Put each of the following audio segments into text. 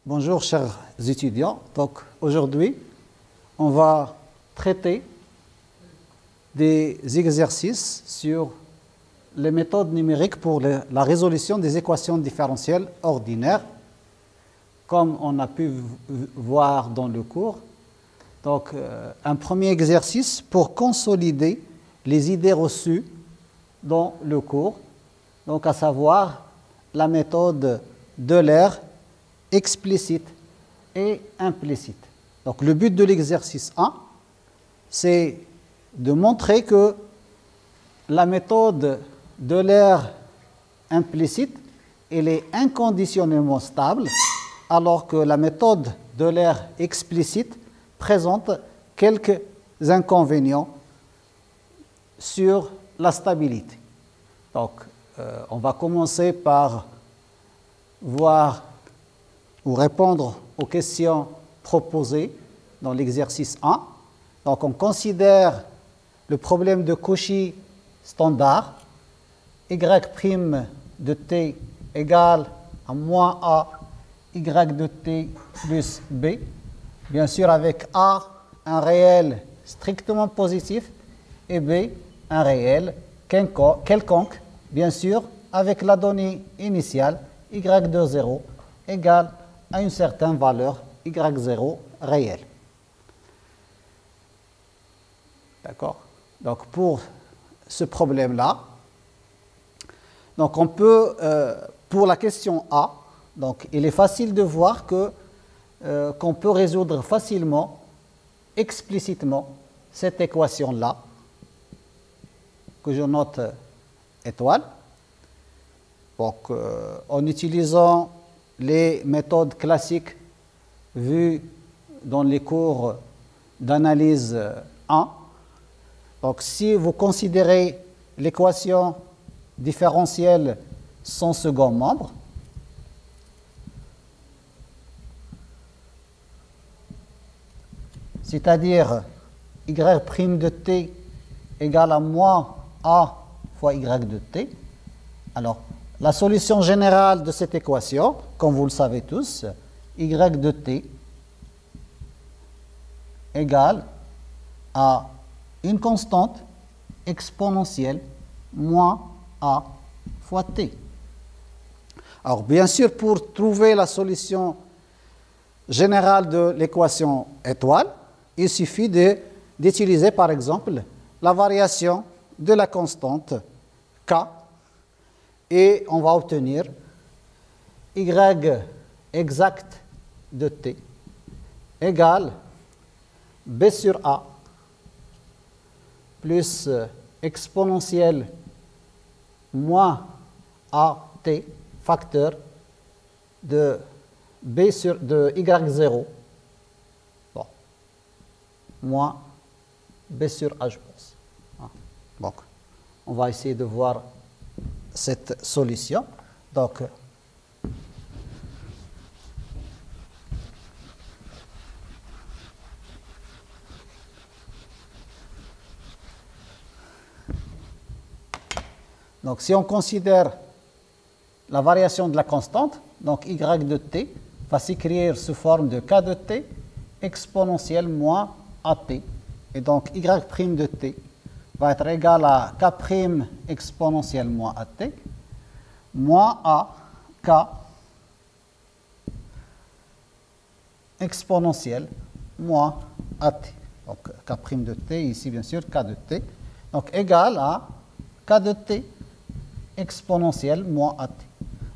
Bonjour chers étudiants, donc aujourd'hui on va traiter des exercices sur les méthodes numériques pour la résolution des équations différentielles ordinaires, comme on a pu voir dans le cours. Donc un premier exercice pour consolider les idées reçues dans le cours, donc à savoir la méthode d'Euler explicite et implicite. Donc le but de l'exercice 1, c'est de montrer que la méthode d'Euler implicite, elle est inconditionnellement stable, alors que la méthode d'Euler explicite présente quelques inconvénients sur la stabilité. Donc on va commencer par voir ou répondre aux questions proposées dans l'exercice 1. Donc on considère le problème de Cauchy standard, y' de t égale à moins a y de t plus b, bien sûr avec a un réel strictement positif et b un réel quelconque, bien sûr avec la donnée initiale y de 0 égale à une certaine valeur y0 réelle. D'accord? Donc pour ce problème-là, donc on peut, pour la question A, donc il est facile de voir que qu'on peut résoudre facilement, explicitement, cette équation-là, que je note étoile. Donc en utilisant les méthodes classiques vues dans les cours d'analyse 1. Donc si vous considérez l'équation différentielle sans second membre, c'est-à-dire y' de t égale à moins a fois y de t, alors la solution générale de cette équation, comme vous le savez tous, y de t égale à une constante exponentielle moins a fois t. Alors bien sûr, pour trouver la solution générale de l'équation étoile, il suffit d'utiliser par exemple la variation de la constante k, et on va obtenir y exact de t égale b sur a plus exponentielle moins at facteur de b sur de y0, bon, moins b sur a, je pense. Donc on va essayer de voir cette solution. Donc si on considère la variation de la constante, donc y de t va s'écrire sous forme de k de t exponentielle moins at, et donc y' de t va être égal à k' exponentielle moins at moins a k exponentielle moins at. Donc k' de t, ici bien sûr k de t, donc égal à k de t exponentielle moins at.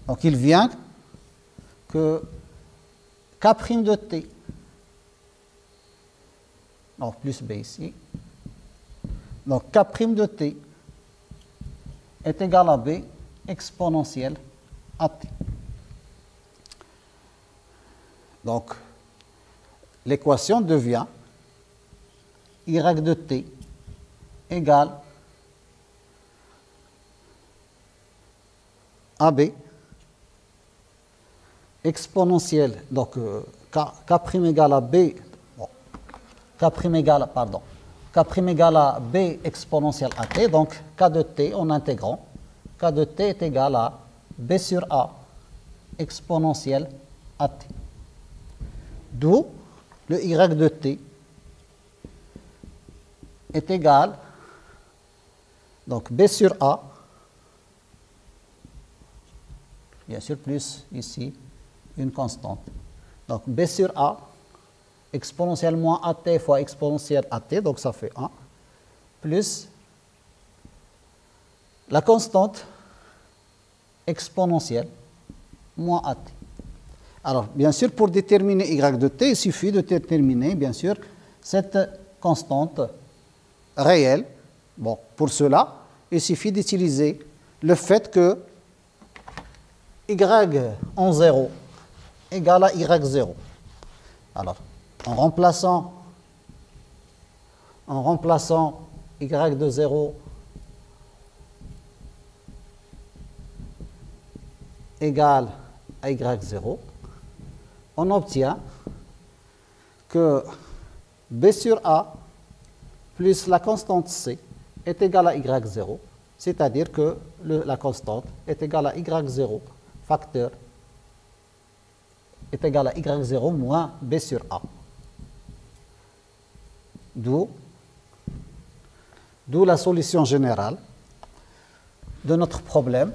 Donc il vient que k' de t, donc plus b ici, donc k' de t est égal à b exponentielle at. Donc l'équation devient y de t égale AB exponentielle, donc k' égale à b, bon, k' égale, pardon, k' égale à b exponentielle à t, donc k de t en intégrant, k de t est égal à b sur a exponentielle à t. D'où le y de t est égal, donc b sur a, bien sûr plus ici une constante. Donc b sur a, exponentielle moins at fois exponentielle at, donc ça fait 1, plus la constante exponentielle moins at. Alors, bien sûr, pour déterminer y de t, il suffit de déterminer, bien sûr, cette constante réelle. Bon, pour cela, il suffit d'utiliser le fait que y en 0 égale à y0. Alors, en remplaçant y de 0 égale à y0, on obtient que b sur a plus la constante c est égale à y0, c'est-à-dire que la constante est égale à y0, facteur est égal à y0 moins b sur a. D'où la solution générale de notre problème.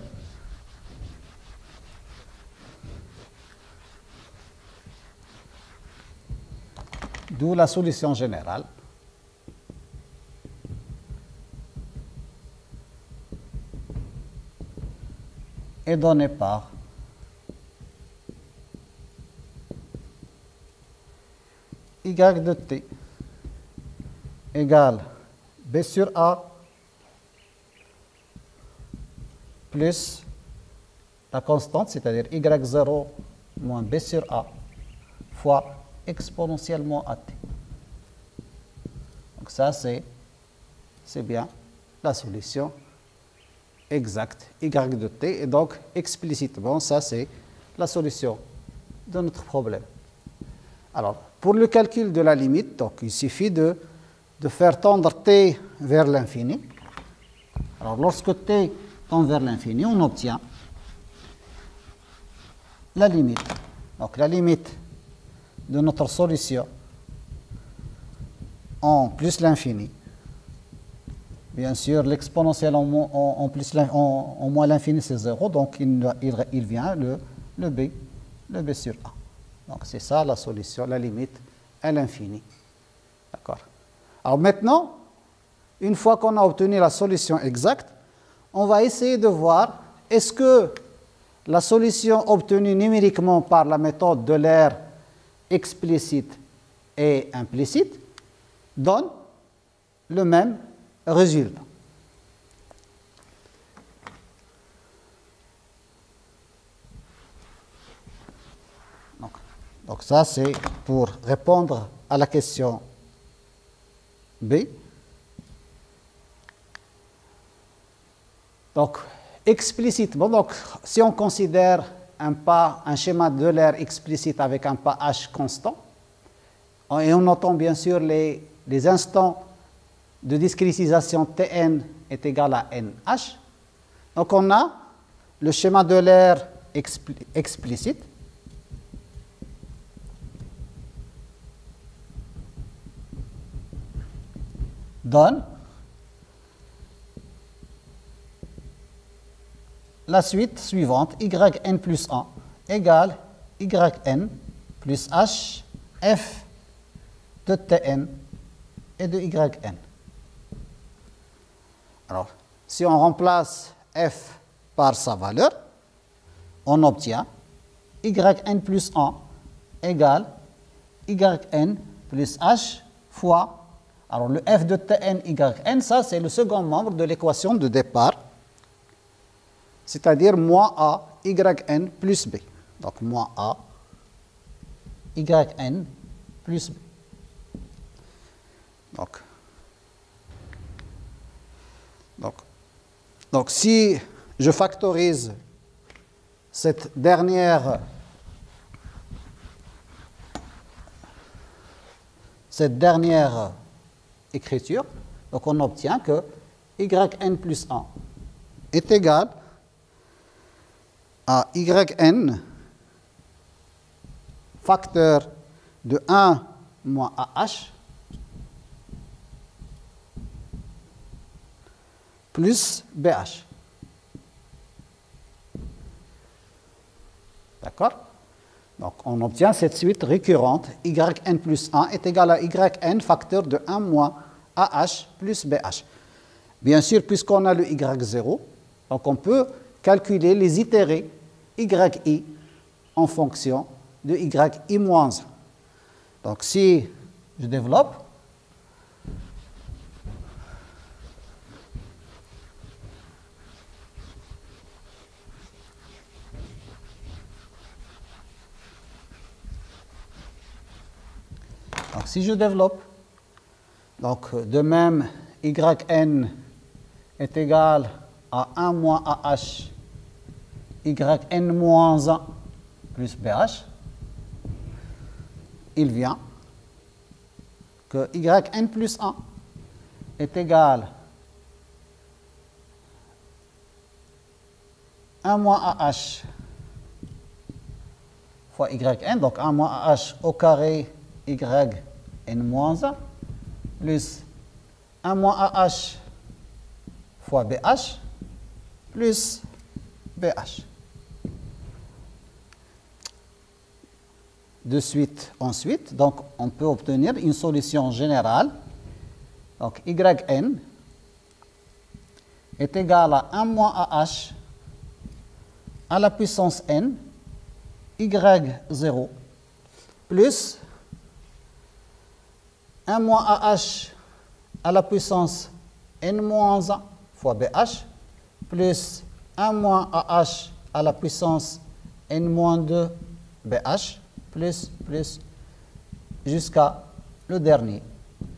D'où la solution générale est donnée par y de t égale b sur a plus la constante, c'est-à-dire y0 moins b sur a fois exponentiellement at. Donc ça, c'est bien la solution exacte y de t. Et donc, explicitement, ça, c'est la solution de notre problème. Alors, pour le calcul de la limite, donc, il suffit de faire tendre t vers l'infini. Alors, lorsque t tend vers l'infini, on obtient la limite. Donc, la limite de notre solution en plus l'infini. Bien sûr, l'exponentielle en moins l'infini, c'est 0, donc il vient le b sur a. Donc c'est ça la solution, la limite à l'infini. D'accord. Alors maintenant, une fois qu'on a obtenu la solution exacte, on va essayer de voir est-ce que la solution obtenue numériquement par la méthode de l'aire explicite et implicite donne le même résultat. Donc ça, c'est pour répondre à la question B. Donc, explicitement, donc, si on considère un schéma de l'aire explicite avec un pas h constant, et on entend bien sûr les instants de discrétisation Tn est égal à nh. Donc on a le schéma de l'aire explicite. Donne la suite suivante, yn plus 1 égale yn plus h f de tn et de yn. Alors, si on remplace f par sa valeur, on obtient yn plus 1 égale yn plus h fois, alors le f de tn yn, ça c'est le second membre de l'équation de départ, c'est-à-dire moins a yn plus b. Donc moins a yn plus b. Donc si je factorise cette dernière écriture, donc on obtient que yn plus 1 est égal à yn facteur de 1 moins AH plus BH. D'accord? Donc, on obtient cette suite récurrente, yn plus 1 est égal à yn facteur de 1 moins AH plus BH. Bien sûr, puisqu'on a le y0, donc on peut calculer les itérés yi en fonction de yi moins 1. Donc, si je développe, donc si je développe, donc de même yn est égal à 1 moins AH yn moins 1 plus BH, il vient que yn plus 1 est égal à 1 moins AH fois yn, donc 1 moins AH au carré yn moins 1 plus 1 moins AH fois BH plus BH. De suite ensuite, donc on peut obtenir une solution générale. Donc yn est égal à 1 moins AH à la puissance n y0 plus 1 moins AH à la puissance n moins 1 fois BH plus 1 moins AH à la puissance n moins 2 BH plus jusqu'à le dernier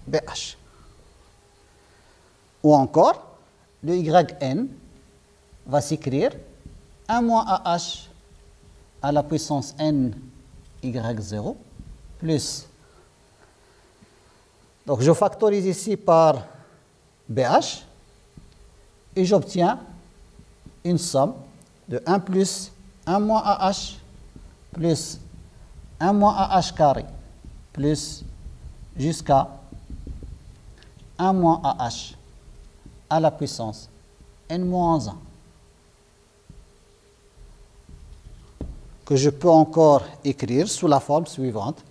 BH. Ou encore, le yn va s'écrire 1 moins AH à la puissance n y0 plus. Donc je factorise ici par BH et j'obtiens une somme de 1 plus 1 moins AH plus 1 moins AH carré plus jusqu'à 1 moins AH à la puissance n moins 1. Que je peux encore écrire sous la forme suivante.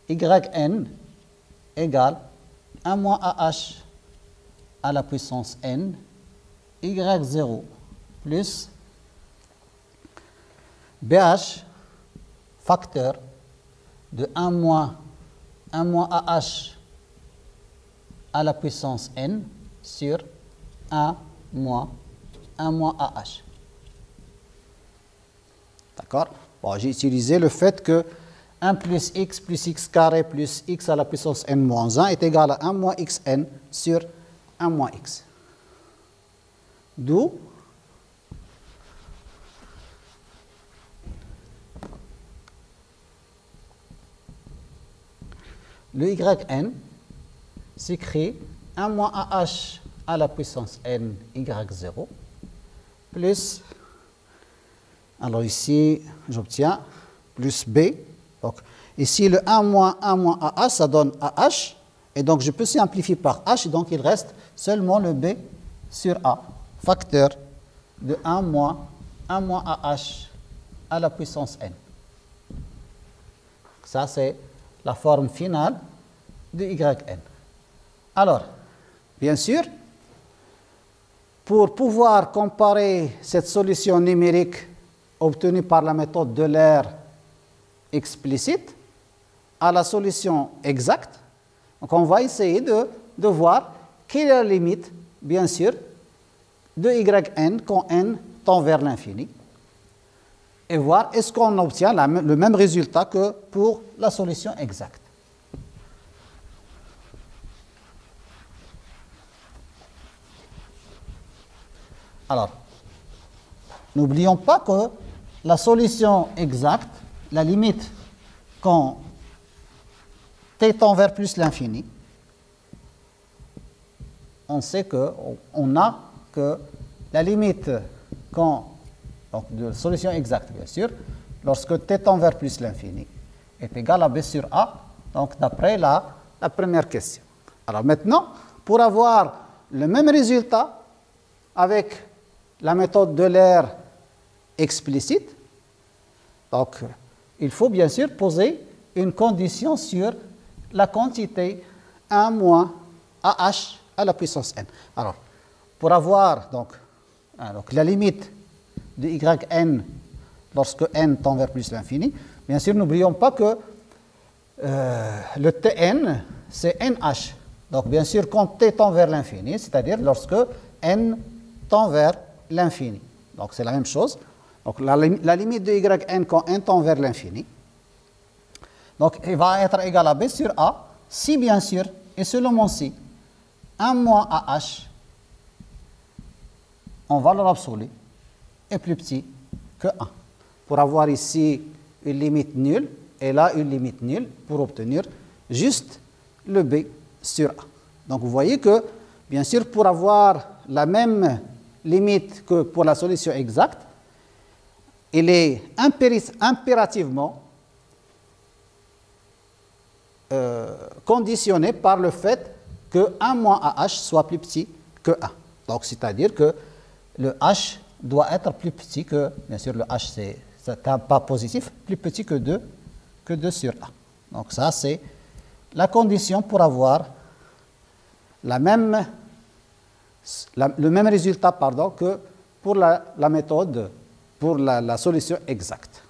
Yn égale 1 moins AH à la puissance n y0 plus BH facteur de 1 moins AH à la puissance n sur 1 moins AH. D'accord? Bon, j'ai utilisé le fait que 1 plus x carré plus x à la puissance n moins 1 est égal à 1 moins xn sur 1 moins x. D'où le yn s'écrit 1 moins AH à la puissance n y0 plus, alors ici j'obtiens plus b. Donc ici le 1 moins AH ça donne AH et donc je peux simplifier par h, donc il reste seulement le b sur a, facteur de 1 moins AH à la puissance n. Ça c'est la forme finale de yn. Alors, bien sûr, pour pouvoir comparer cette solution numérique obtenue par la méthode d'Euler explicite à la solution exacte, donc on va essayer de voir quelle est la limite, bien sûr, de yn quand n tend vers l'infini, et voir est-ce qu'on obtient le même résultat que pour la solution exacte. Alors, n'oublions pas que la solution exacte, la limite quand t tend vers plus l'infini, on sait qu'on a que la limite quand, donc de solution exacte bien sûr, lorsque t tend vers plus l'infini est égal à b sur a Donc, d'après la première question. Alors maintenant, pour avoir le même résultat avec la méthode de l'air explicite, donc il faut bien sûr poser une condition sur la quantité 1 moins AH à la puissance n. Alors, pour avoir donc la limite de yn lorsque n tend vers plus l'infini, bien sûr, n'oublions pas que le Tn, c'est NH. Donc, bien sûr, quand t tend vers l'infini, c'est-à-dire lorsque n tend vers l'infini. Donc, c'est la même chose. Donc, la limite de yn quand n tend vers l'infini, donc, il va être égal à b sur a, si bien sûr, et seulement si, 1 moins AH, en valeur absolue, est plus petit que 1. Pour avoir ici une limite nulle, et là une limite nulle, pour obtenir juste le b sur a. Donc, vous voyez que, bien sûr, pour avoir la même limite que pour la solution exacte, il est impérativement conditionné par le fait que 1 moins AH soit plus petit que 1. Donc, c'est-à-dire que le H doit être plus petit que, bien sûr, le H c'est un pas positif, plus petit que 2 sur A. Donc, ça, c'est la condition pour avoir le même résultat que pour la méthode, pour la solution exacte.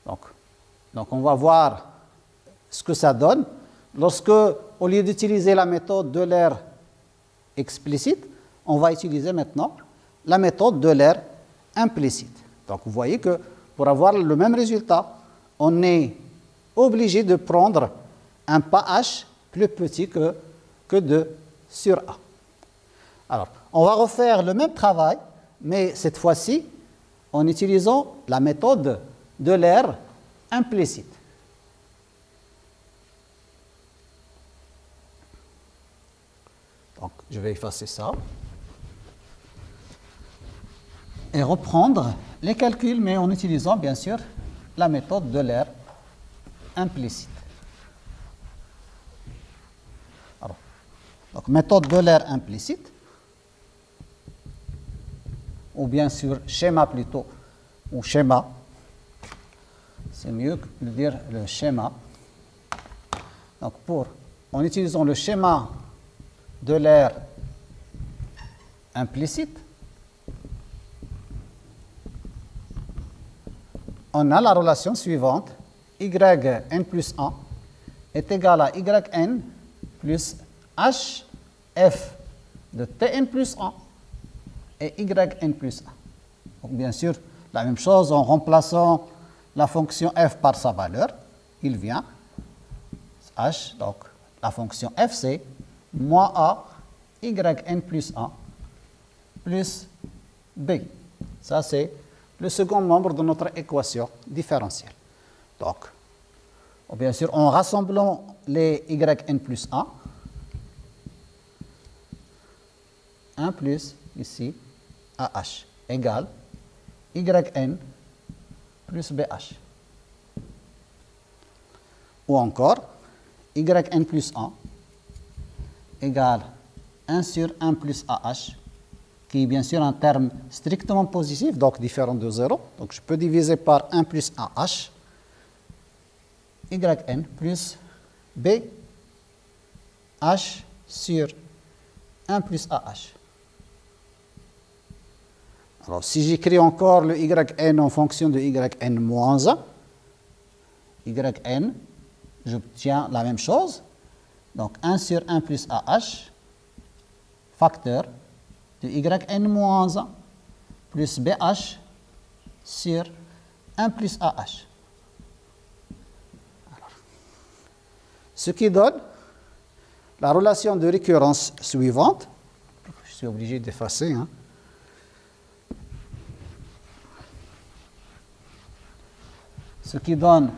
Donc, on va voir ce que ça donne lorsque, au lieu d'utiliser la méthode de l'air explicite, on va utiliser maintenant la méthode de l'air implicite. Donc, vous voyez que pour avoir le même résultat, on est obligé de prendre un pas H plus petit que 2 sur A. Alors, on va refaire le même travail, mais cette fois-ci en utilisant la méthode de l'air implicite. Donc, je vais effacer ça et reprendre les calculs, mais en utilisant bien sûr la méthode de l'air implicite. Alors, donc, méthode de l'air implicite, ou bien sûr schéma plutôt, ou schéma, c'est mieux de dire le schéma. Donc, en utilisant le schéma de l'air implicite, on a la relation suivante, yn plus 1 est égal à yn plus hf de tn plus 1 et yn plus 1. Donc, bien sûr, la même chose en remplaçant la fonction f par sa valeur, il vient h, donc la fonction f c'est moins a yn plus 1 plus b. Ça, c'est le second membre de notre équation différentielle. Donc, bien sûr, en rassemblant les yn plus 1 plus ici ah égale yn plus bh. Ou encore, yn plus 1 égale 1 sur 1 plus ah, qui est bien sûr un terme strictement positif, donc différent de 0. Donc, je peux diviser par 1 plus ah, yn plus b h sur 1 plus ah. Alors, si j'écris encore le yn en fonction de yn moins 1, yn, j'obtiens la même chose. Donc, 1 sur 1 plus ah, facteur de yn moins 1 plus bh sur 1 plus ah. Alors, ce qui donne la relation de récurrence suivante. Je suis obligé d'effacer. Ce qui donne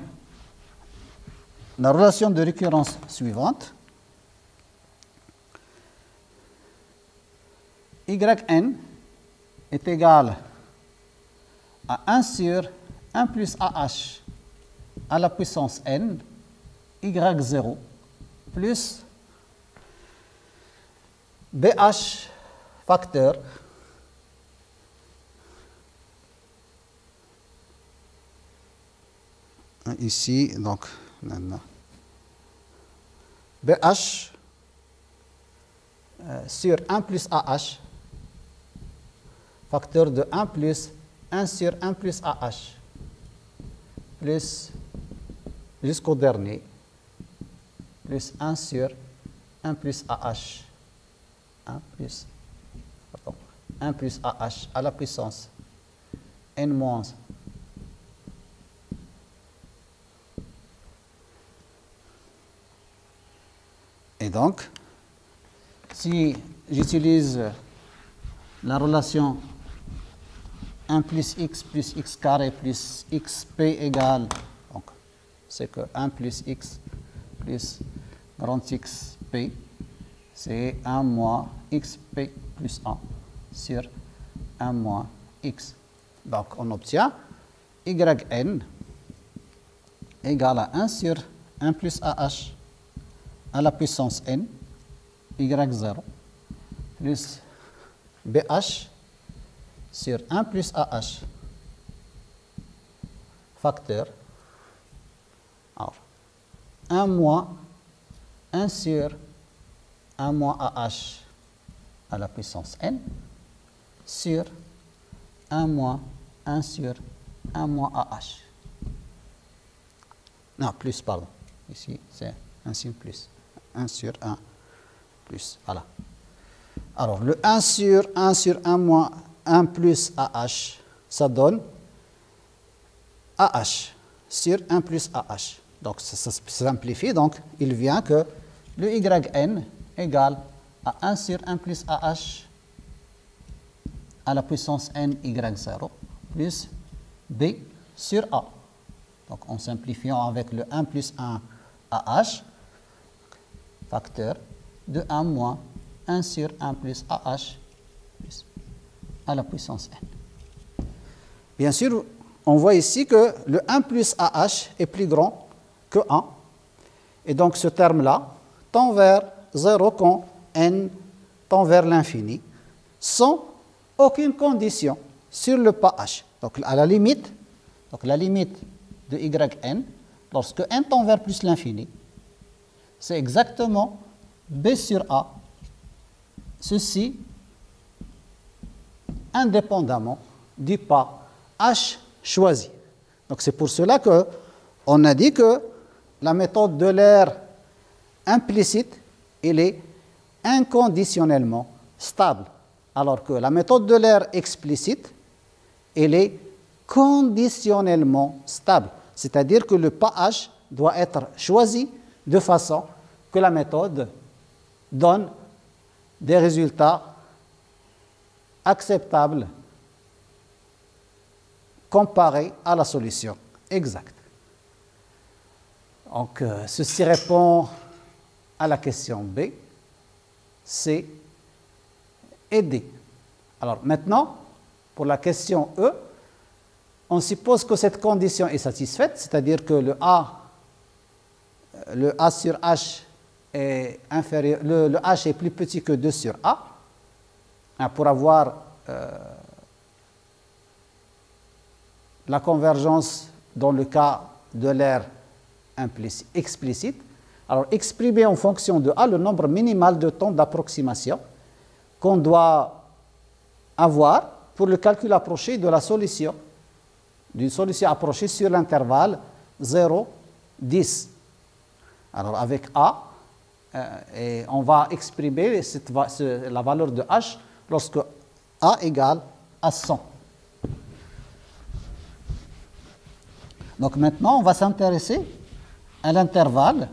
la relation de récurrence suivante. Yn est égal à 1 sur 1 plus ah à la puissance n y0 plus BH facteur ici, donc BH sur 1 plus AH, facteur de 1 plus 1 sur 1 plus AH, plus jusqu'au dernier, plus 1 sur 1 plus AH, 1 plus AH à la puissance n moins 1. Et donc, si j'utilise la relation 1 plus x carré plus xp égale, donc c'est que 1 plus x plus grand xp, c'est 1 moins xp plus 1 sur 1 moins x. Donc on obtient yn égale à 1 sur 1 plus AH à la puissance n, y0, plus BH sur 1 plus AH, facteur, alors 1 moins 1 sur 1 moins AH à la puissance n, sur 1 moins 1 sur 1 moins AH. Non, plus, pardon. Ici, c'est un signe plus. 1 sur 1 plus. Voilà. Alors, le 1 sur 1 moins 1 plus AH, ça donne AH sur 1 plus AH. Donc, ça se simplifie. Donc, il vient que le yn égale à 1 sur 1 plus AH à la puissance n y0 plus B sur A. Donc, en simplifiant avec le 1 plus 1 AH, facteur de 1 moins 1 sur 1 plus AH plus à la puissance n. Bien sûr, on voit ici que le 1 plus AH est plus grand que 1. Et donc, ce terme-là tend vers 0 quand n tend vers l'infini, sans aucune condition sur le pas h. Donc, à la limite de yn, lorsque n tend vers plus l'infini, c'est exactement B sur A, ceci indépendamment du pas H choisi. Donc c'est pour cela qu'on a dit que la méthode de l'aire implicite, elle est inconditionnellement stable, alors que la méthode de l'aire explicite, elle est conditionnellement stable. C'est-à-dire que le pas H doit être choisi de façon que la méthode donne des résultats acceptables comparés à la solution exacte. Donc, ceci répond à la question B, C et D. Alors, maintenant, pour la question E, on suppose que cette condition est satisfaite, c'est-à-dire que le A sur H est inférieur, le H est plus petit que 2 sur A. Pour avoir la convergence dans le cas de l'aire explicite, alors exprimer en fonction de A le nombre minimal de temps d'approximation qu'on doit avoir pour le calcul approché de la solution, d'une solution approchée sur l'intervalle 0, 10. Alors avec A, et on va exprimer la valeur de H lorsque A égale à 100. Donc maintenant, on va s'intéresser à l'intervalle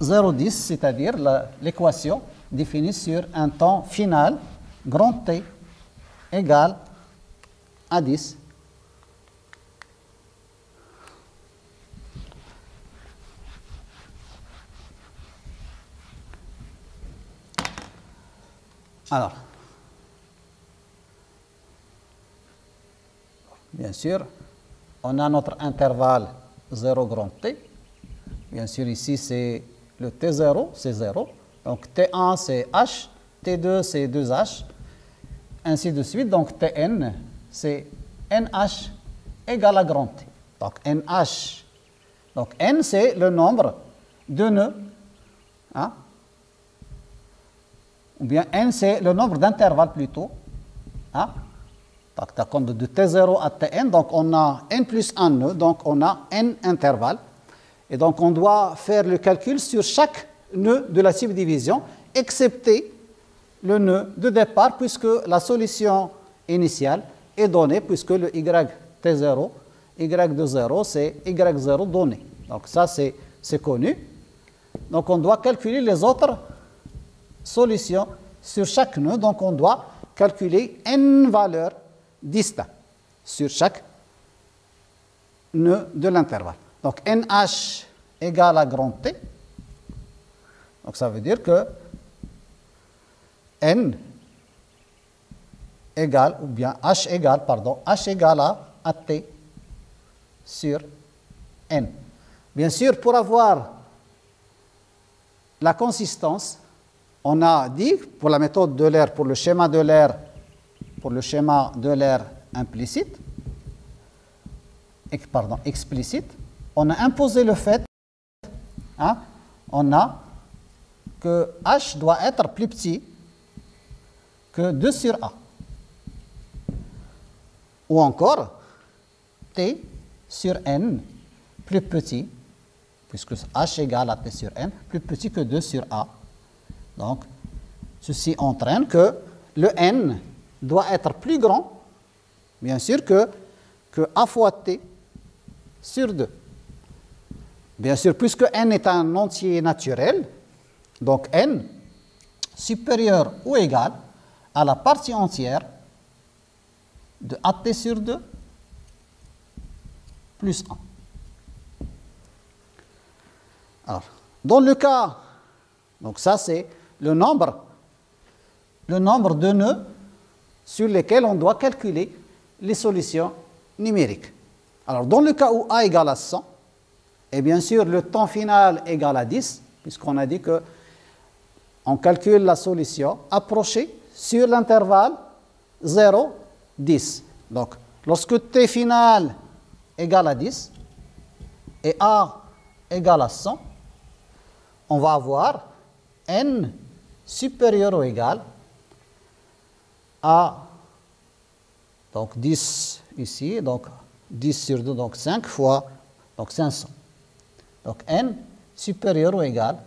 0,10, c'est-à-dire l'équation définie sur un temps final, grand T, égale à 10. Alors, bien sûr, on a notre intervalle 0 grand T, Bien sûr, ici, c'est le T0, c'est 0. Donc, T1, c'est H. T2, c'est 2H. Ainsi de suite. Donc, Tn, c'est NH égale à grand T. Donc, NH. Donc, N, c'est le nombre de nœuds. Hein? Ou bien N, c'est le nombre d'intervalles plutôt. Hein? Donc, de T0 à Tn, donc on a N plus 1 nœud, donc on a N intervalles. Et donc, on doit faire le calcul sur chaque nœud de la subdivision, excepté le nœud de départ, puisque la solution initiale est donnée, puisque le y T0, y de 0, c'est y0 donné. Donc, ça, c'est connu. Donc, on doit calculer les autres solutions sur chaque nœud. Donc, on doit calculer n valeurs distinctes sur chaque nœud de l'intervalle. Donc, NH égale à grand T. Donc, ça veut dire que N égale, ou bien H égale, pardon, H égale à T sur N. Bien sûr, pour avoir la consistance, on a dit, pour la méthode d'Euler, pour le schéma d'Euler implicite, explicite, on a imposé le fait, hein, on a que H doit être plus petit que 2 sur A. Ou encore, T sur N plus petit, puisque H égale à T sur N, plus petit que 2 sur A. Donc, ceci entraîne que le N doit être plus grand, bien sûr, que A fois T sur 2. Bien sûr, puisque N est un entier naturel, donc N supérieur ou égal à la partie entière de AT sur 2 plus 1. Alors, dans le cas, donc ça c'est le nombre de nœuds sur lesquels on doit calculer les solutions numériques. Alors, dans le cas où A égale à 100, et bien sûr le temps final égale à 10, puisqu'on a dit que on calcule la solution approchée sur l'intervalle 0, 10. Donc, lorsque T final égale à 10 et A égale à 100, on va avoir N supérieur ou égal à donc 10 ici, donc 10 sur 2, donc 5 fois donc 500. Donc N supérieur ou égal,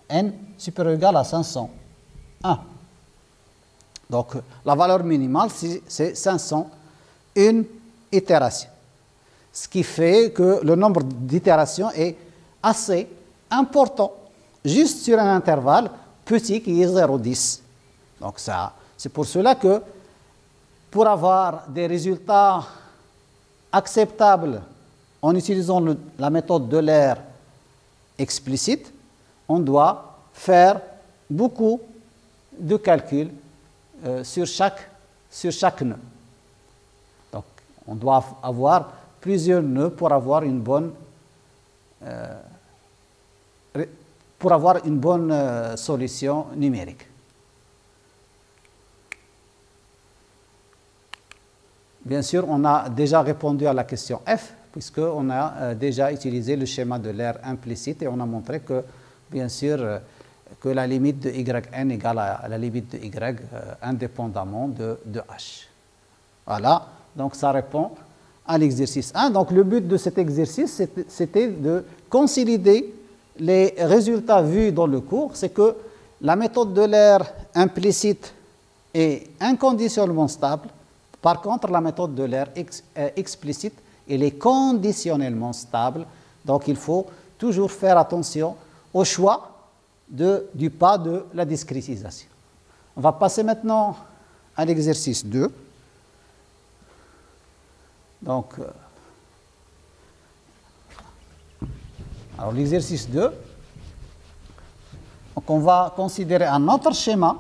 N supérieur ou égal à 501. Donc la valeur minimale, c'est 500, une itération. Ce qui fait que le nombre d'itérations est assez important, juste sur un intervalle petit qui est 0,10. Donc c'est pour cela que pour avoir des résultats acceptables en utilisant la méthode d'Euler explicite, on doit faire beaucoup de calculs sur chaque nœud. Donc, on doit avoir plusieurs nœuds pour avoir une bonne solution numérique. Bien sûr, on a déjà répondu à la question F, puisqu'on a déjà utilisé le schéma d'Euler implicite et on a montré que, bien sûr, que la limite de yn égale à la limite de y indépendamment de h. Voilà, donc ça répond à l'exercice 1. Donc le but de cet exercice, c'était de consolider les résultats vus dans le cours. C'est que la méthode d'Euler implicite est inconditionnellement stable. Par contre, la méthode d'Euler explicite, elle est conditionnellement stable. Donc il faut toujours faire attention au choix du pas de la discrétisation. On va passer maintenant à l'exercice 2. Donc, alors l'exercice 2, donc on va considérer un autre schéma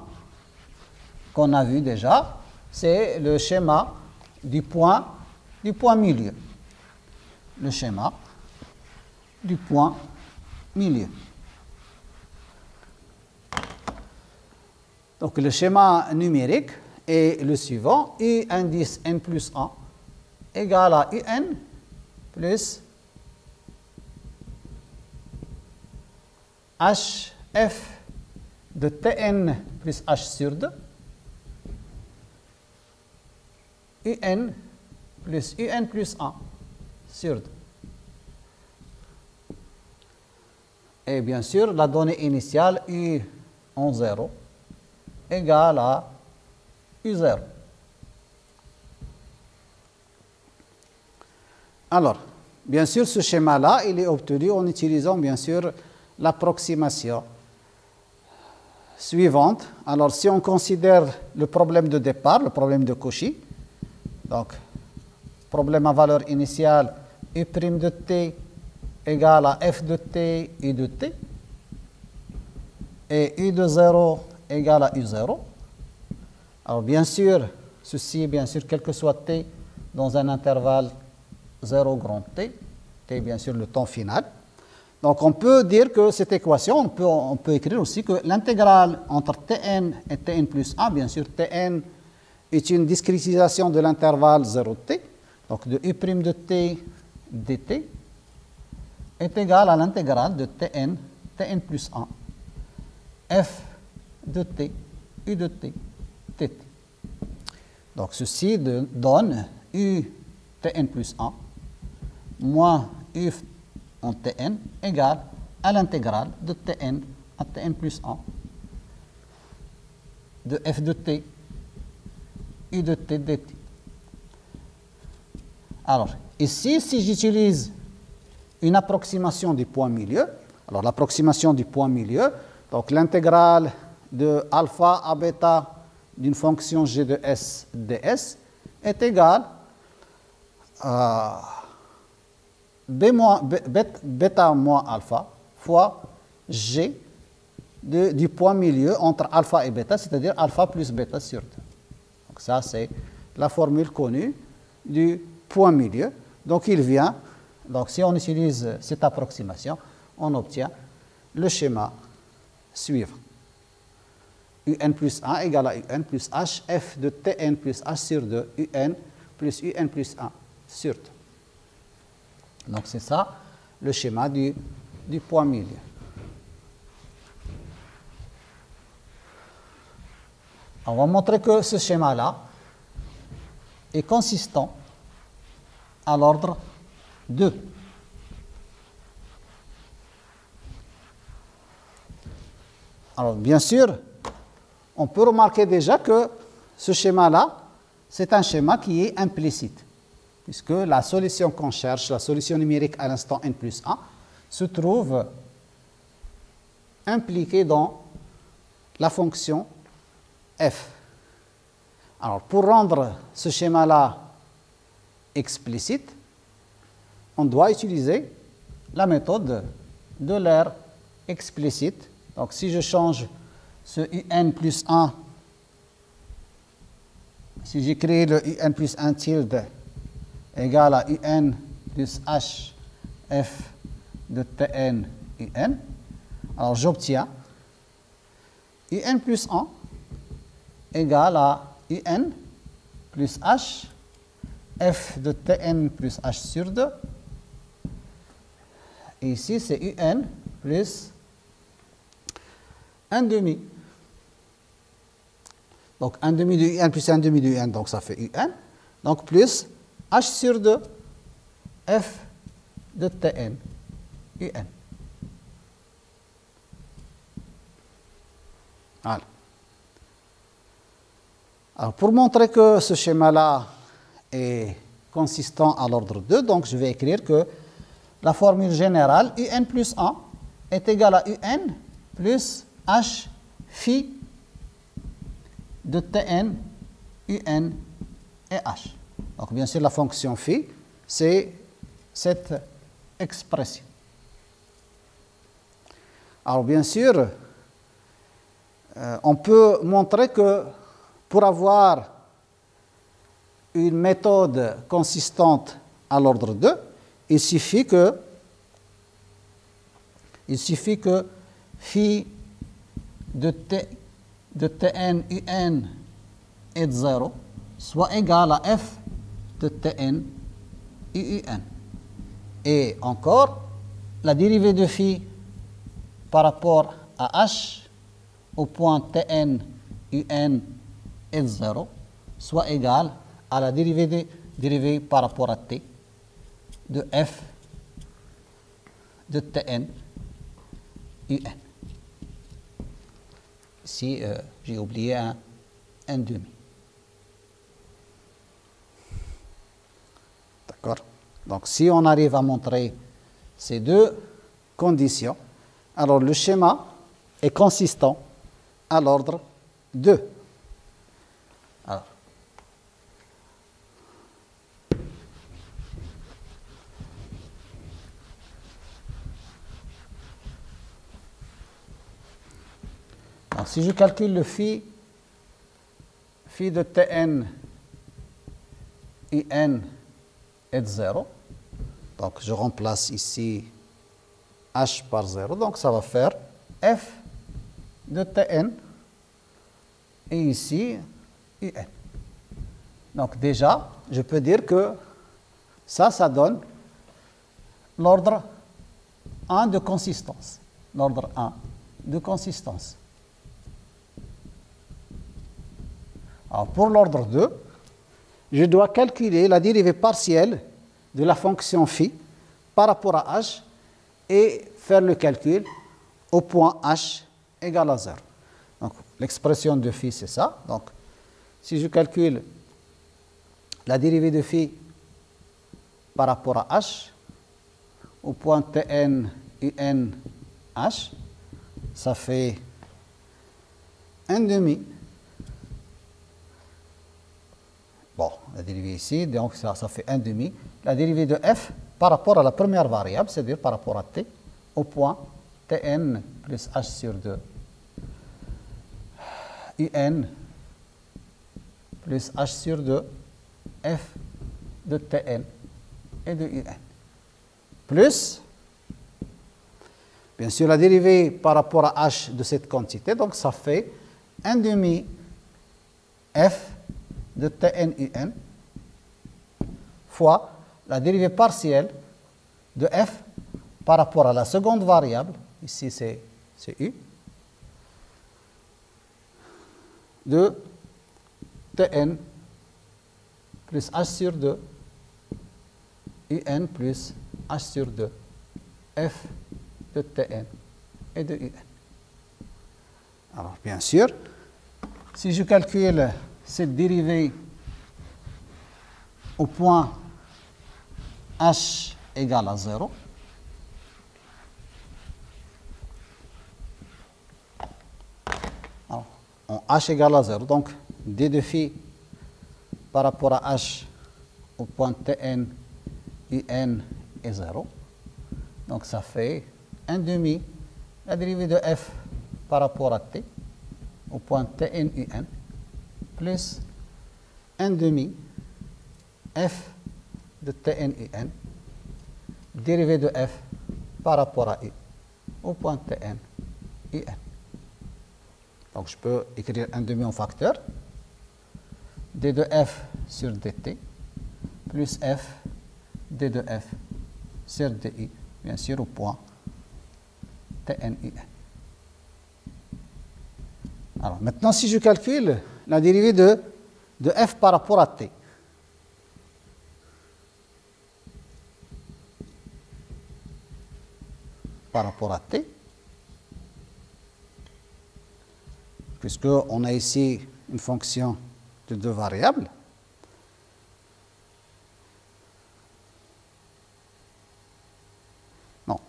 qu'on a vu déjà, c'est le schéma du point milieu. Le schéma du point milieu. Donc le schéma numérique est le suivant, U indice n plus 1 égale à UN plus HF de Tn plus H sur 2, UN plus 1 sur 2. Et bien sûr, la donnée initiale U en 0 égale à U0. Alors, bien sûr, ce schéma-là, il est obtenu en utilisant, bien sûr, l'approximation suivante. Alors, si on considère le problème de départ, le problème de Cauchy, donc, problème à valeur initiale, U' de t égale à f de t, u de t, et u de 0 égale à u0. Alors, bien sûr, ceci, bien sûr, quel que soit t, dans un intervalle 0 grand t, t, bien sûr, le temps final. Donc, on peut dire que cette équation, on peut écrire aussi que l'intégrale entre Tn et Tn plus 1, bien sûr, Tn est une discrétisation de l'intervalle 0t, donc de U' de t dt, est égale à l'intégrale de Tn, Tn plus 1, f de t, u de t, tt. Donc, ceci donne U Tn plus 1 moins U en Tn égale à l'intégrale de Tn à Tn plus 1 de f de t, u de t dt. Alors, ici, si j'utilise une approximation du point milieu, alors l'approximation du point milieu, donc l'intégrale de alpha à bêta d'une fonction g de s ds est égale à bêta moins alpha fois g du point milieu entre alpha et bêta, c'est-à-dire alpha plus bêta sur 2. Donc ça, c'est la formule connue du point milieu. Donc il vient, donc si on utilise cette approximation, on obtient le schéma suivant. Un plus 1 égale à un plus h, f de Tn plus h sur 2, un plus 1 sur 2. Donc c'est ça le schéma du point milieu. On va montrer que ce schéma-là est consistant à l'ordre 2. Alors bien sûr, on peut remarquer déjà que ce schéma-là, c'est un schéma qui est implicite, puisque la solution qu'on cherche, la solution numérique à l'instant n plus 1, se trouve impliquée dans la fonction f. Alors, pour rendre ce schéma-là explicite, on doit utiliser la méthode de l'aire explicite. Donc, si je change ce un plus 1, si j'écris le un plus 1 tilde égale à un plus h f de Tn un, alors j'obtiens un plus 1 égale à un plus h f de Tn plus h sur 2. Et ici, c'est un plus 1 demi. Donc, 1 demi de un plus 1 demi de un, donc ça fait un. Donc, plus h sur 2 f de Tn un. Voilà. Alors, pour montrer que ce schéma-là est consistant à l'ordre 2, donc je vais écrire que la formule générale un plus 1 est égale à un plus h phi de Tn, un et h. Donc, bien sûr, la fonction phi, c'est cette expression. Alors, bien sûr, on peut montrer que pour avoir une méthode consistante à l'ordre 2, il suffit que Il suffit que phi de Tn un est de 0 soit égal à f de Tn un. Et encore, la dérivée de phi par rapport à h au point Tn un est de 0 soit égale à la dérivée par rapport à t de f de Tn un. Ici, j'ai oublié un demi. D'accord? Donc, si on arrive à montrer ces deux conditions, alors le schéma est consistant à l'ordre 2. Alors, si je calcule le phi de Tn un est de 0, donc je remplace ici h par 0, donc ça va faire f de Tn et ici un. Donc déjà, je peux dire que ça donne l'ordre 1 de consistance. L'ordre 1 de consistance. Alors pour l'ordre 2, je dois calculer la dérivée partielle de la fonction phi par rapport à h et faire le calcul au point h égale à 0. Donc l'expression de phi, c'est ça. Donc si je calcule la dérivée de phi par rapport à h au point Tn un h, ça fait 1 demi. Bon, la dérivée ici, donc ça fait 1 demi. La dérivée de f par rapport à la première variable, c'est-à-dire par rapport à t, au point Tn plus h sur 2 un plus h sur 2 f de Tn et de un. Plus, bien sûr, la dérivée par rapport à h de cette quantité, donc ça fait 1 demi f de Tn un fois la dérivée partielle de f par rapport à la seconde variable, ici c'est u, de Tn plus h sur 2 un plus h sur 2 f de Tn et de un. Alors bien sûr, si je calcule cette dérivée au point h égale à 0, alors, en h égale à 0, donc d de phi par rapport à h au point Tn un est 0, donc ça fait 1 demi la dérivée de f par rapport à t au point Tn un plus 1 demi f de Tn un dérivée de f par rapport à u au point Tn un. Donc je peux écrire 1 demi en facteur d de f sur dt plus f d de f sur di, bien sûr au point Tn un. Alors maintenant, si je calcule la dérivée de f par rapport à t, puisqu'on a ici une fonction de deux variables, non,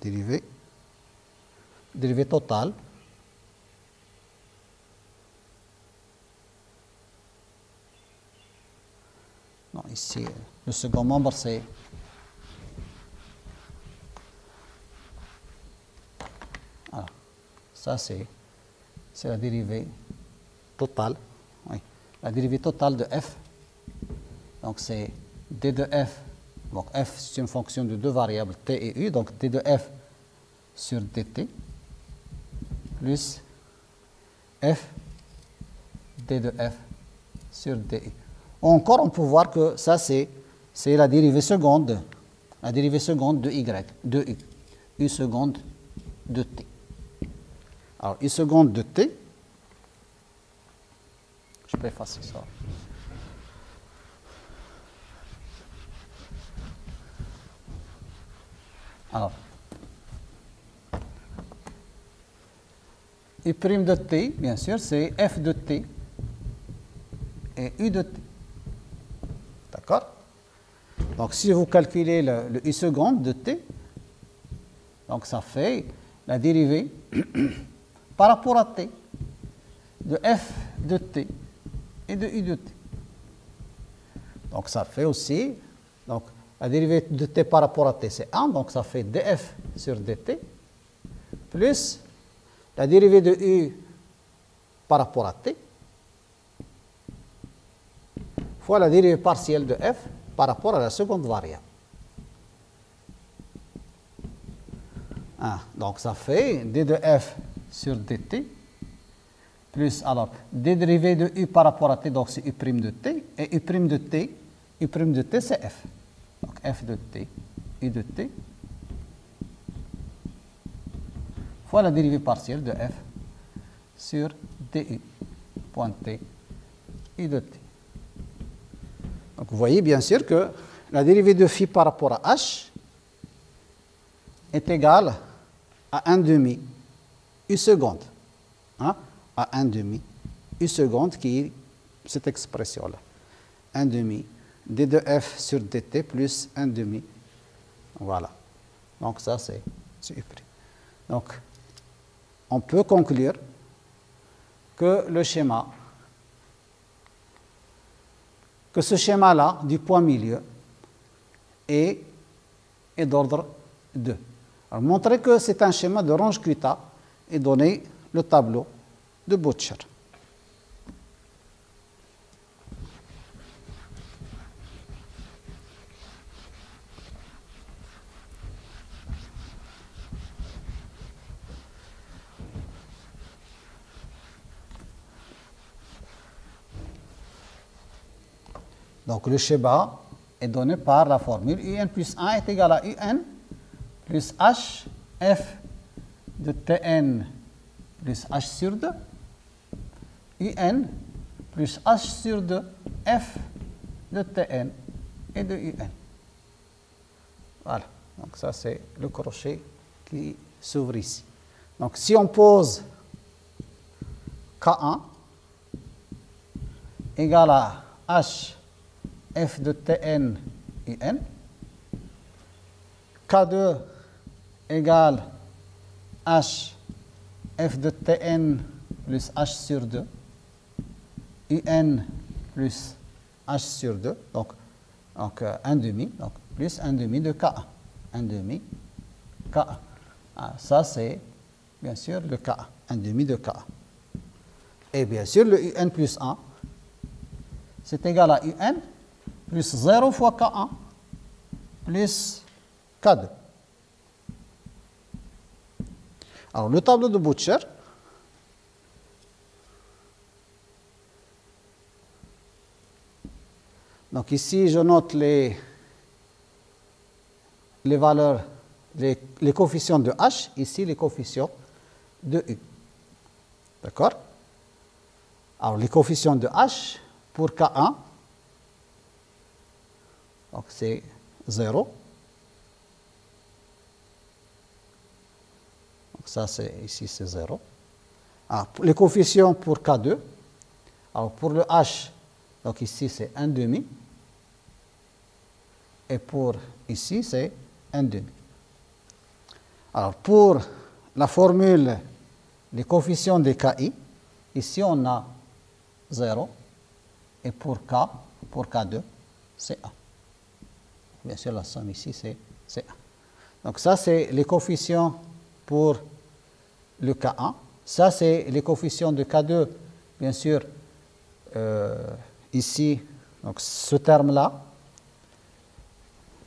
dérivée totale non, ici, le second membre, c'est alors, ça, c'est la dérivée totale. Oui, la dérivée totale de f. Donc, c'est d de f. Donc, f, c'est une fonction de deux variables, t et u. Donc, d de f sur dt plus f d de f sur di. Encore, on peut voir que ça, c'est la dérivée seconde de y, de u, u seconde de t. Alors, u seconde de t, je peux effacer ça. Alors, u' de t, bien sûr, c'est f de t et u de t. D'accord? Donc, si vous calculez le u seconde de t, donc ça fait la dérivée par rapport à t de f de t et de u de t. Donc, ça fait aussi, donc, la dérivée de t par rapport à t, c'est 1, donc ça fait df sur dt, plus la dérivée de u par rapport à t, fois la dérivée partielle de f par rapport à la seconde variable. Donc ça fait d de f sur dt, plus, alors, d dérivée de u par rapport à t, donc c'est u' de t, et u' de t c'est f. Donc f de t, u de t, fois la dérivée partielle de f sur du, point t, u de t. Donc vous voyez bien sûr que la dérivée de phi par rapport à h est égale à 1 demi u seconde. À 1 demi u seconde qui est cette expression-là. 1 demi d de f sur dt plus 1 demi. Voilà. Donc ça c'est u'. Donc on peut conclure que ce schéma-là du point milieu est d'ordre 2. Alors, montrer que c'est un schéma de Runge-Kutta et donner le tableau de Butcher. Donc le schéma est donné par la formule un plus 1 est égal à un plus h f de tn plus h sur 2, un plus h sur 2 f de tn et de un. Voilà, donc ça c'est le crochet qui s'ouvre ici. Donc si on pose K1 égale à h f de tn un, K2 égale h f de tn plus h sur 2, un plus h sur 2, donc 1 demi, donc plus 1 demi de K1. 1 demi K1. Ça c'est bien sûr le K1, 1 demi de K1. Et bien sûr le un plus 1, c'est égal à un plus 0 fois K1 plus K2. Alors, le tableau de Butcher, donc ici, je note les valeurs, les coefficients de H, ici les coefficients de U. D'accord? Alors, les coefficients de H pour K1, donc c'est 0. Donc ça, ici, c'est 0. Les coefficients pour K2, alors pour le H, donc ici, c'est 1 demi. Et pour ici, c'est 1 demi. Alors, pour la formule, les coefficients des KI, ici, on a 0. Et pour K2, c'est 1. Bien sûr, la somme ici, c'est 1. Donc ça, c'est les coefficients pour le K1. Ça, c'est les coefficients de K2, bien sûr, ici, donc ce terme-là.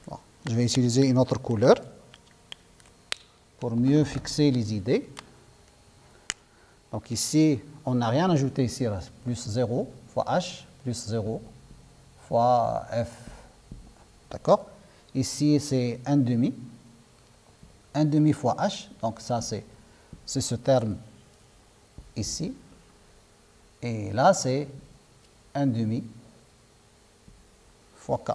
Bon, je vais utiliser une autre couleur. pour mieux fixer les idées. Donc ici, on n'a rien ajouté ici, plus 0 fois h, plus 0 fois f. D'accord? Ici, c'est 1 demi. 1 demi fois h, donc ça, c'est ce terme ici. Et là, c'est 1 demi fois k.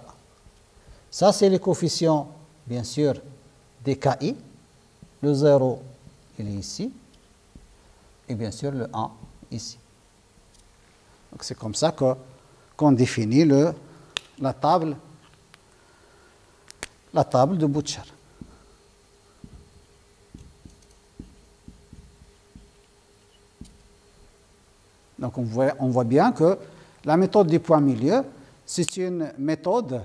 Ça, c'est les coefficients, bien sûr, des KI. Le 0, il est ici. Et bien sûr, le 1 ici. Donc, c'est comme ça qu'on définit la table de Butcher. Donc, on voit bien que la méthode du point milieu, c'est une méthode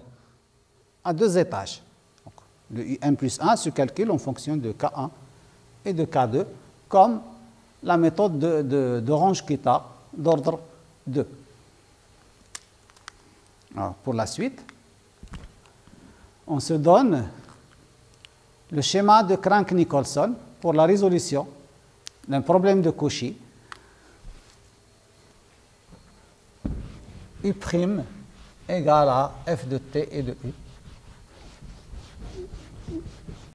à 2 étages. Donc, le n plus 1 se calcule en fonction de K1 et de K2, comme la méthode de Range-Kita d'ordre 2. Alors, pour la suite, on se donne le schéma de Crank-Nicolson pour la résolution d'un problème de Cauchy. U' égale à f de t et de u.